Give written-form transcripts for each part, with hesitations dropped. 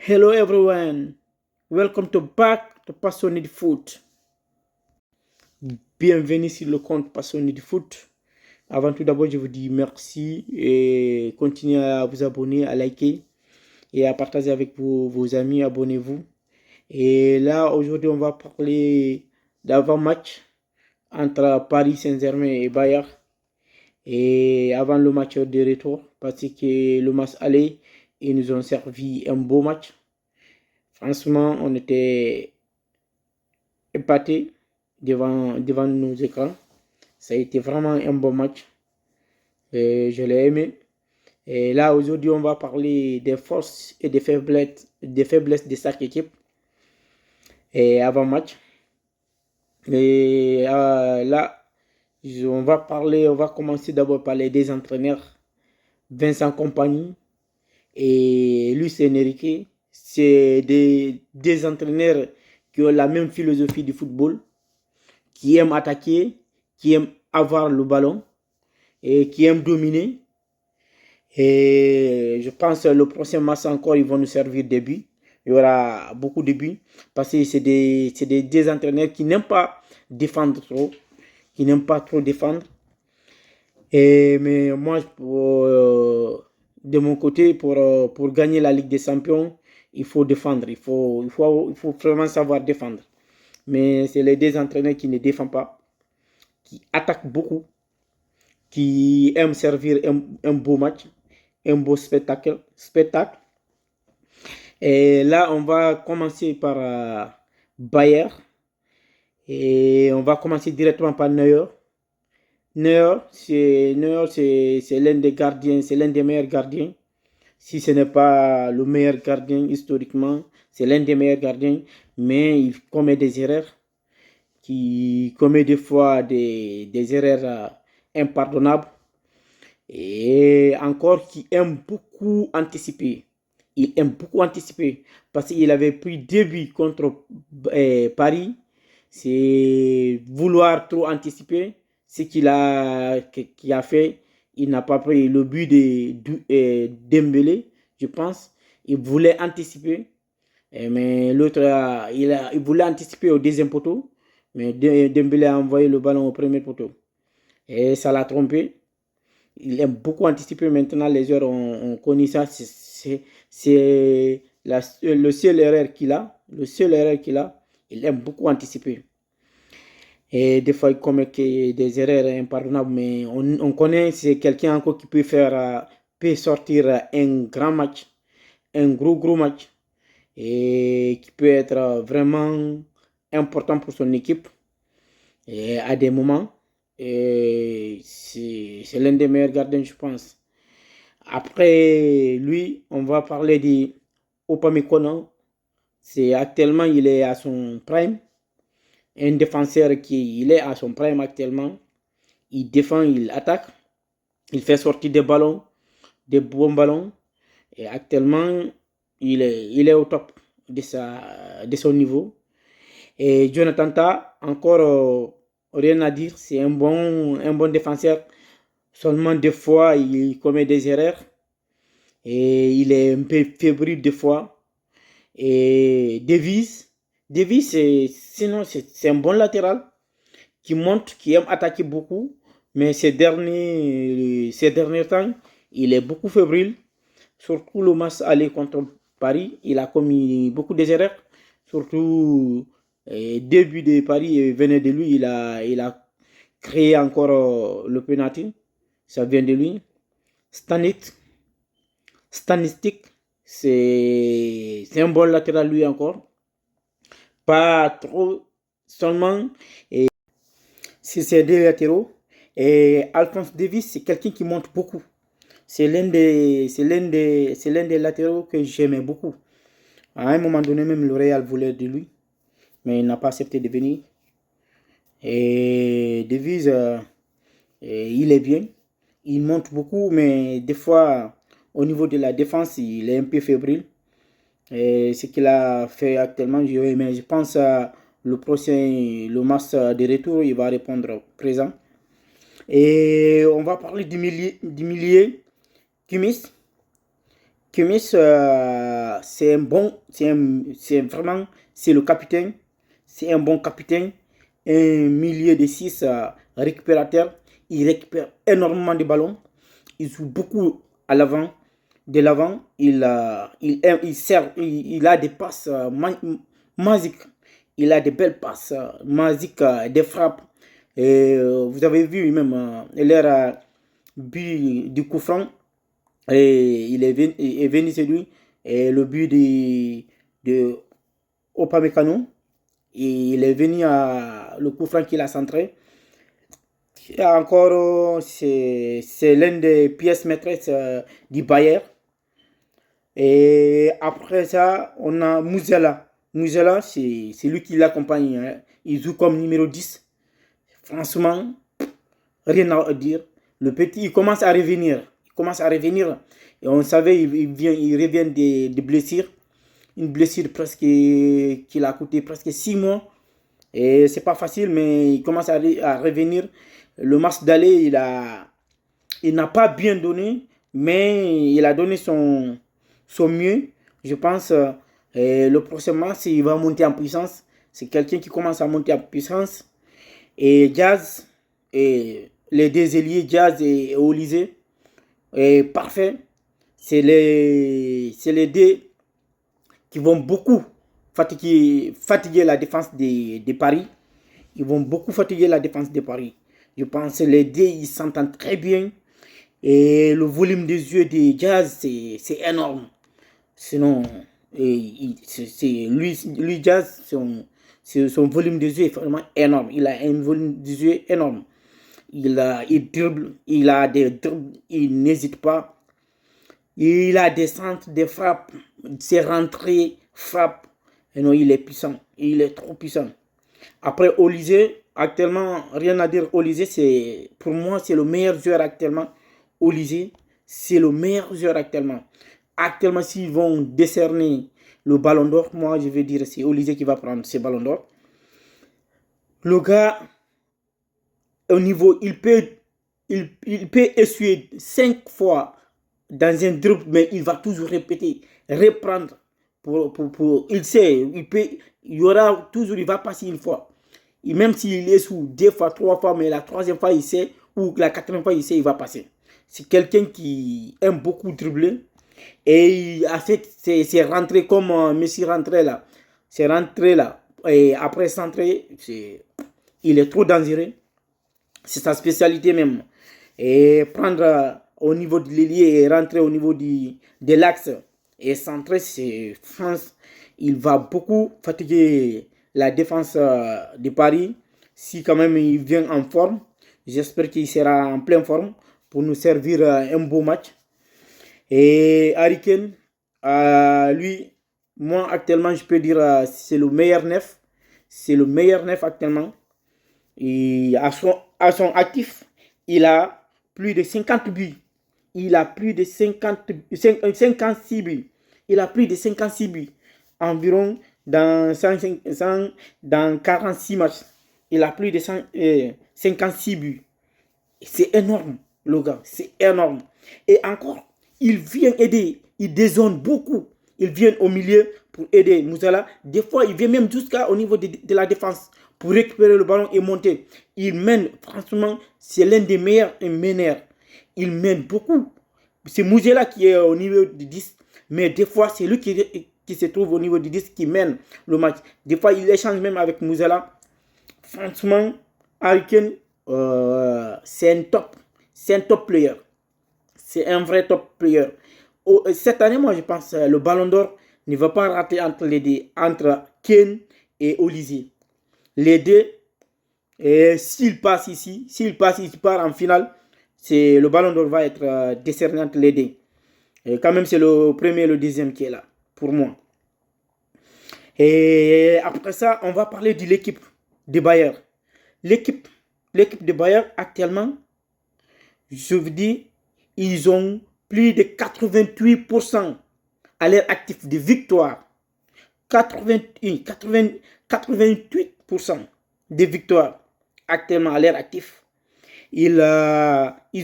Hello everyone, welcome to back to Passionné de Foot. Bienvenue sur le compte Passionné de Foot. Avant tout d'abord, je vous dis merci et continuez à vous abonner, à liker et à partager avec vos amis, abonnez-vous. Et là, aujourd'hui, on va parler d'avant-match entre Paris Saint-Germain et Bayern. Et avant le match de retour, parce que le match aller, ils nous ont servi un beau match. Franchement, on était épaté devant nos écrans. Ça a été vraiment un bon match. Et je l'ai aimé. Et là, aujourd'hui, on va parler des forces et des faiblesses de chaque équipe. Et avant match. Et là, on va commencer d'abord par les deux entraîneurs. Vincent Kompany et Luis Enrique. C'est des entraîneurs qui ont la même philosophie du football, qui aiment attaquer, qui aiment avoir le ballon et qui aiment dominer. Et je pense que le prochain match encore, ils vont nous servir des buts. Il y aura beaucoup de buts parce que c'est des entraîneurs qui n'aiment pas défendre trop, qui n'aiment pas trop défendre. Mais moi, de mon côté, pour gagner la Ligue des Champions, il faut défendre. Il faut vraiment savoir défendre. Mais c'est les deux entraîneurs qui ne défendent pas, qui attaquent beaucoup, qui aiment servir un beau match, un beau spectacle. Et là, on va commencer par Bayer. Et on va commencer directement par Neuer. Neuer, c'est l'un des gardiens, c'est l'un des meilleurs gardiens. Si ce n'est pas le meilleur gardien historiquement, c'est l'un des meilleurs gardiens. Mais il commet des erreurs. Qui commet des fois des erreurs impardonnables. Et encore qui aime beaucoup anticiper. Il aime beaucoup anticiper parce qu'il avait pris 2 buts contre Paris. C'est vouloir trop anticiper ce qu'il a fait. Il n'a pas pris le but de Dembélé, je pense. Il voulait anticiper. Mais l'autre, il voulait anticiper au deuxième poteau. Mais Dembélé a envoyé le ballon au premier poteau. Et ça l'a trompé. Il aime beaucoup anticiper. Maintenant, les joueurs ont connu ça. C'est le seul erreur qu'il a. Le seul erreur qu'il a. Il aime beaucoup anticiper. Et des fois, il commet des erreurs impardonnables. Mais on connaît, c'est quelqu'un encore qui peut sortir un grand match. Un gros match. Et qui peut être vraiment important pour son équipe. Et à des moments. Et c'est l'un des meilleurs gardiens, je pense. Après lui, on va parler de Upamecano. C'est actuellement, il est à son prime. Un défenseur il est à son prime actuellement. Il défend, il attaque. Il fait sortir des ballons, des bons ballons. Et actuellement, il est au top de son niveau. Et Jonathan Tah, encore rien à dire. C'est un bon défenseur. Seulement des fois, il commet des erreurs. Et il est un peu fébrile des fois. Et Davis sinon, c'est un bon latéral qui monte, qui aime attaquer beaucoup. Mais ces derniers temps, il est beaucoup fébrile. Surtout le match aller contre Paris, il a commis beaucoup d'erreurs. Surtout, début de Paris venait de lui. Il a créé encore le penalty. Ça vient de lui. Stanistic, c'est un bon latéral lui encore. Pas trop seulement. Et c'est deux latéraux. Et Alphonse Davis, c'est quelqu'un qui monte beaucoup. C'est l'un des latéraux que j'aimais beaucoup. À un moment donné, même le Real voulait de lui. Mais il n'a pas accepté de venir. Et Davis, il est bien. Il monte beaucoup, mais des fois, au niveau de la défense, il est un peu fébrile. Et ce qu'il a fait actuellement, mais je pense le match de retour, il va répondre présent. Et on va parler du milieu Kimmich. Kimmich, c'est un bon, c'est vraiment, c'est le capitaine. C'est un bon capitaine. Un milieu de 6 récupérateurs. Il récupère énormément de ballons. Il joue beaucoup à l'avant. De l'avant, il a des passes magiques. Il a des belles passes magiques, des frappes. Et, vous avez vu même leur but du coup franc. Et est venu c'est lui. Et le but de Opamecano. Et il est venu à le coup franc qu'il a centré. Et encore, c'est l'une des pièces maîtresses du Bayern. Et après ça, on a Muzela. Muzela, c'est lui qui l'accompagne. Hein. Il joue comme numéro 10. Franchement, rien à dire. Le petit, il commence à revenir. Il commence à revenir. Et on savait, il revient de blessures. Une blessure presque qui l'a coûté presque 6 mois. Et c'est pas facile, mais il commence à revenir. Le match d'aller, il n'a pas bien donné, mais il a donné son mieux. Je pense le prochain match, il va monter en puissance. C'est quelqu'un qui commence à monter en puissance. Et Jazz, et les deux ailiers, Jazz et Olise, est parfait. C'est les deux qui vont beaucoup fatiguer la défense de Paris. Ils vont beaucoup fatiguer la défense de Paris. Je pense que les deux, ils s'entendent très bien. Et le volume des yeux de Jazz, c'est énorme. Sinon, lui, Jazz, son volume des yeux est vraiment énorme. Il a un volume des yeux énorme. Il dribble, il n'hésite pas. Il a des centres, des frappes, ses rentrées, frappes. Et non, il est puissant. Il est trop puissant. Après, Olise, actuellement, rien à dire. Olise, pour moi, c'est le meilleur joueur actuellement. Olise, c'est le meilleur joueur actuellement. Actuellement, s'ils vont décerner le ballon d'or, moi, je vais dire c'est Olise qui va prendre ce ballon d'or. Le gars, au niveau, il peut essuyer 5 fois dans un dribble, mais il va toujours répéter, reprendre. Il sait, il va passer une fois. Et même s'il est sous 2 fois, 3 fois, mais la troisième fois, il sait, ou la quatrième fois, il sait, il va passer. C'est quelqu'un qui aime beaucoup dribbler. Et il a fait ses rentrées comme Messi rentré là. Ses rentrées là. Et après centrer, il est trop dangereux. C'est sa spécialité même. Et prendre au niveau de l'ailier et rentrer au niveau de l'axe et centrer, c'est France. Il va beaucoup fatiguer la défense de Paris. Si quand même il vient en forme, j'espère qu'il sera en pleine forme pour nous servir un beau match. Et Harry Kane, lui, moi actuellement, je peux dire c'est le meilleur neuf. C'est le meilleur neuf actuellement. Et à son actif, il a plus de 50 buts. Il a plus de 56 buts. Il a plus de 56 buts. Environ dans 46 matchs. Il a plus de 56 buts. C'est énorme, le gars. C'est énorme. Et encore, il vient aider. Il dézone beaucoup. Il vient au milieu pour aider Moussala. Des fois, il vient même jusqu'au niveau de la défense pour récupérer le ballon et monter. Il mène, franchement, c'est l'un des meilleurs meneurs. Il mène beaucoup. C'est Moussala qui est au niveau du 10. Mais des fois, c'est lui qui se trouve au niveau du 10 qui mène le match. Des fois, il échange même avec Moussala. Franchement, Harry Kane, c'est un top player. C'est un vrai top player. Cette année, moi, je pense le Ballon d'Or ne va pas rater entre les deux, entre Kane et Olise. Les deux, s'il passe ici, s'il part en finale, le Ballon d'Or va être décerné entre les deux. Et quand même, c'est le premier et le deuxième qui est là, pour moi. Et après ça, on va parler de l'équipe de Bayern. L'équipe de Bayern, actuellement, je vous dis, ils ont plus de 88% à l'air actif de victoire. 88% de victoires actuellement à l'air actif. Ils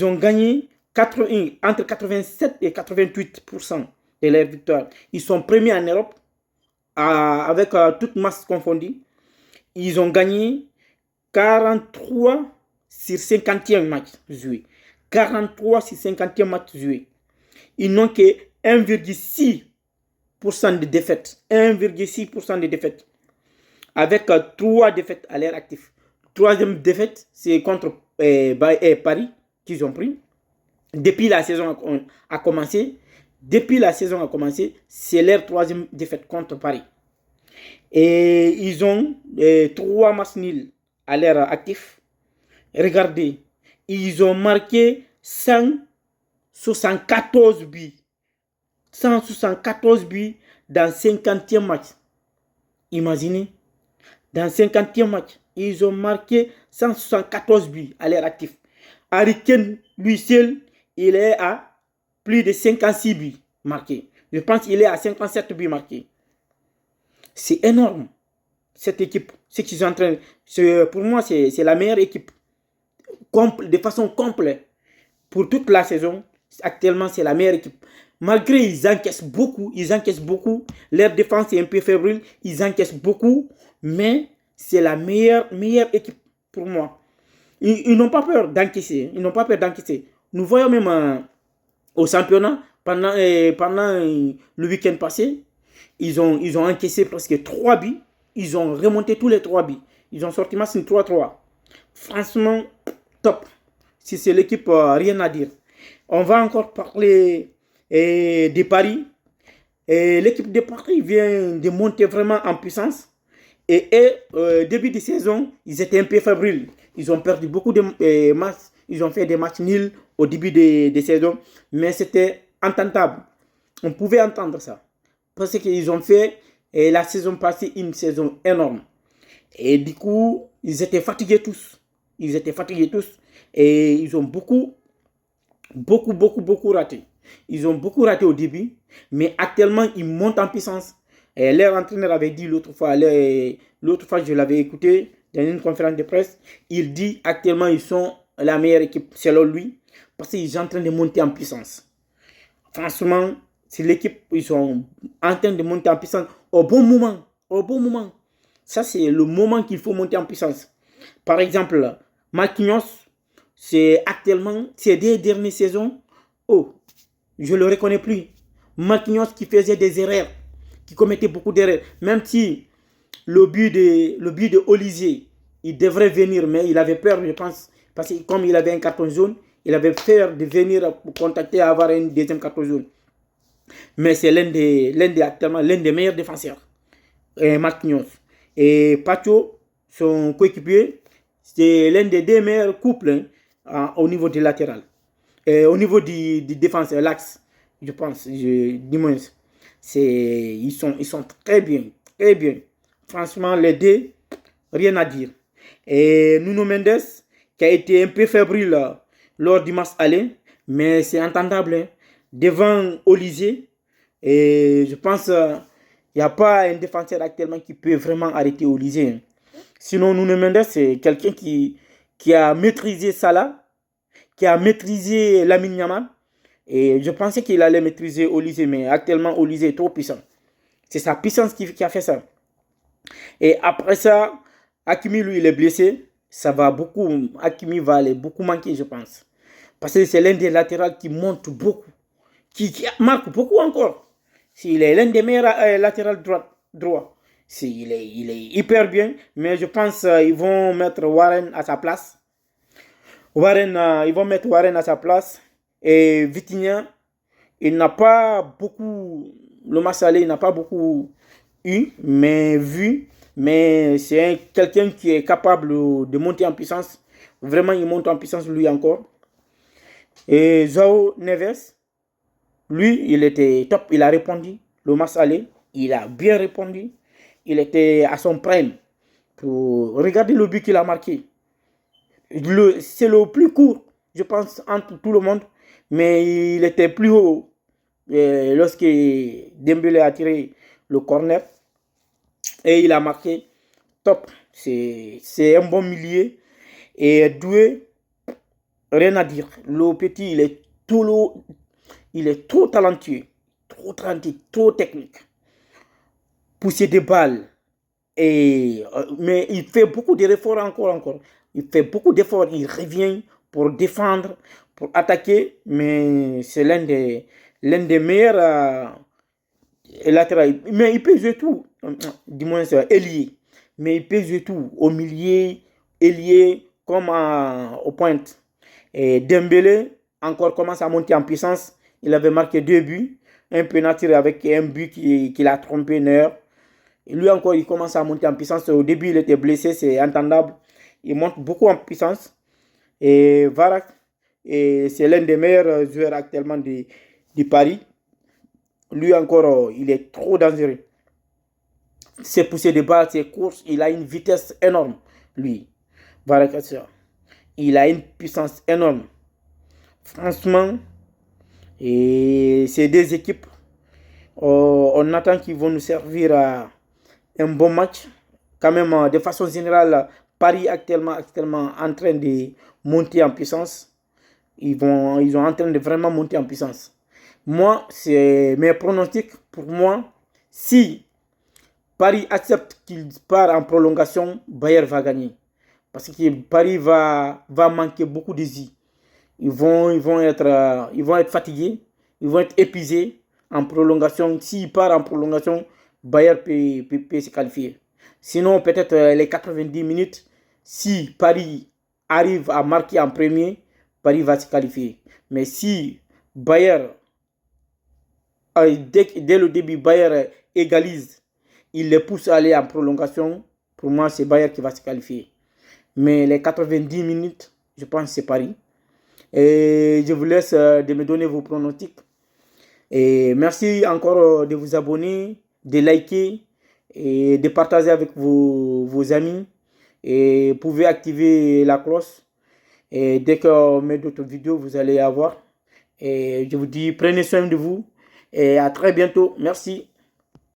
ont gagné entre 87 et 88% de leur victoire. Ils sont premiers en Europe avec toute masse confondue. Ils ont gagné 43 sur 51 matchs joués. 43 sur 51 matchs joués. Ils n'ont que 1,6% de défaites. 1,6% de défaites. Avec 3 défaites à l'air actif. Troisième défaite, c'est contre Paris qu'ils ont pris. Depuis la saison a commencé. Depuis la saison a commencé, c'est leur troisième défaite contre Paris. Et ils ont 3 matchs nuls à l'air actif. Regardez, ils ont marqué 174 buts. 174 buts dans 50e match. Imaginez, dans 50e match, ils ont marqué 174 buts à l'air actif. Harry Kane, lui seul, il est à plus de 56 buts marqués. Je pense qu'il est à 57 buts marqués. C'est énorme, cette équipe. Ce qu'ils sont en train, pour moi, c'est la meilleure équipe. De façon complète. Pour toute la saison, actuellement, c'est la meilleure équipe. Malgré ils encaissent beaucoup, leur défense est un peu fébrile, ils encaissent beaucoup, mais c'est la meilleure équipe pour moi. Ils n'ont pas peur d'encaisser, Nous voyons même au championnat, pendant le week-end passé, ils ont encaissé presque 3 buts, ils ont remonté tous les 3 buts. Ils ont sorti match 3-3. Franchement, top. Si c'est l'équipe, rien à dire. On va encore parler de Paris. L'équipe de Paris vient de monter vraiment en puissance. Et début de saison, ils étaient un peu fébriles. Ils ont perdu beaucoup de matchs. Ils ont fait des matchs nuls au début de saison. Mais c'était entendable. On pouvait entendre ça. Parce qu'ils ont fait la saison passée une saison énorme. Et du coup, ils étaient fatigués tous. Et ils ont beaucoup raté. Ils ont beaucoup raté au début. Mais actuellement, ils montent en puissance. Et leur entraîneur avait dit l'autre fois, je l'avais écouté dans une conférence de presse. Il dit actuellement, ils sont la meilleure équipe selon lui. Parce qu'ils sont en train de monter en puissance. Franchement, c'est l'équipe, ils sont en train de monter en puissance au bon moment. Ça, c'est le moment qu'il faut monter en puissance. Par exemple, Marquinhos, c'est actuellement, ces 2 dernières saisons, je ne le reconnais plus. Marquinhos qui faisait des erreurs, qui commettait beaucoup d'erreurs. Même si le but de Olysée, il devrait venir, mais il avait peur, je pense, parce que comme il avait un carton jaune, il avait peur de venir contacter, avoir un deuxième carton jaune. Mais c'est actuellement l'un des meilleurs défenseurs, Marquinhos. Et Pacho, son coéquipier, c'est l'un des 2 meilleurs couples au niveau du latéral. Au niveau du défenseur, l'axe, je pense, du moins. Ils sont très bien. Franchement, les 2, rien à dire. Et Nuno Mendes, qui a été un peu fébrile lors du match aller, mais c'est entendable. Devant Olysée, et je pense qu'il n'y a pas un défenseur actuellement qui peut vraiment arrêter Olysée. Sinon, Nuno Mendes, c'est quelqu'un qui a maîtrisé Salah, qui a maîtrisé Lamine Yamal. Et je pensais qu'il allait maîtriser Olysée, mais actuellement, Olysée est trop puissant. C'est sa puissance qui a fait ça. Et après ça, Hakimi, lui, il est blessé. Hakimi va aller beaucoup manquer, je pense. Parce que c'est l'un des latérales qui monte beaucoup, qui marque beaucoup encore. Il est l'un des meilleurs latérales droit. Il est hyper bien, mais je pense qu'ils vont mettre Warren à sa place. Ils vont mettre Warren à sa place. Et Vitinha, il n'a pas beaucoup, le match aller, il n'a pas beaucoup mais c'est quelqu'un qui est capable de monter en puissance. Vraiment, il monte en puissance lui encore. Et João Neves, lui, il était top, il a répondu. Le match aller, il a bien répondu. Il était à son prime. Regardez le but qu'il a marqué. C'est le plus court, je pense, entre tout le monde. Mais il était plus haut lorsque Dembélé a tiré le corner. Et il a marqué top. C'est un bon milieu. Et Doué, rien à dire. Le petit, il est trop talentueux. trop trendy, trop technique. Pousser des balles. Mais il fait beaucoup d'efforts encore. Il fait beaucoup d'efforts. Il revient pour défendre, pour attaquer. Mais c'est l'un des meilleurs latéraux. Mais il peut jouer tout. Du moins, c'est ailier. Mais il peut jouer tout. Au milieu, ailier, comme au pointe. Et Dembélé, encore, commence à monter en puissance. Il avait marqué 2 buts. Un penalty avec un but qu'il a trompé Neuer. Et lui encore, il commence à monter en puissance. Au début, il était blessé, c'est entendable. Il monte beaucoup en puissance. Et Varane, c'est l'un des meilleurs joueurs actuellement de Paris. Lui encore, il est trop dangereux. Ses poussées de balle, ses courses, il a une vitesse énorme, lui. Varane, il a une puissance énorme. Franchement, et ces deux équipes, on attend qu'ils vont nous servir à un bon match. Quand même, de façon générale, Paris actuellement en train de monter en puissance. Ils sont en train de vraiment monter en puissance. Moi, c'est mes pronostics. Pour moi, si Paris accepte qu'il part en prolongation, Bayern va gagner. Parce que Paris va manquer beaucoup de vie. Ils vont être fatigués, ils vont être épuisés en prolongation. S'ils partent en prolongation, Bayern peut se qualifier. Sinon, peut-être les 90 minutes, si Paris arrive à marquer en premier, Paris va se qualifier. Mais si Bayern, dès le début, Bayern égalise, il les pousse à aller en prolongation, pour moi, c'est Bayern qui va se qualifier. Mais les 90 minutes, je pense que c'est Paris. Et je vous laisse de me donner vos pronostics. Et merci encore de vous abonner, de liker et de partager avec vos amis. Et vous pouvez activer la cloche. Et dès qu'on met d'autres vidéos, vous allez avoir. Et je vous dis, prenez soin de vous. Et à très bientôt. Merci.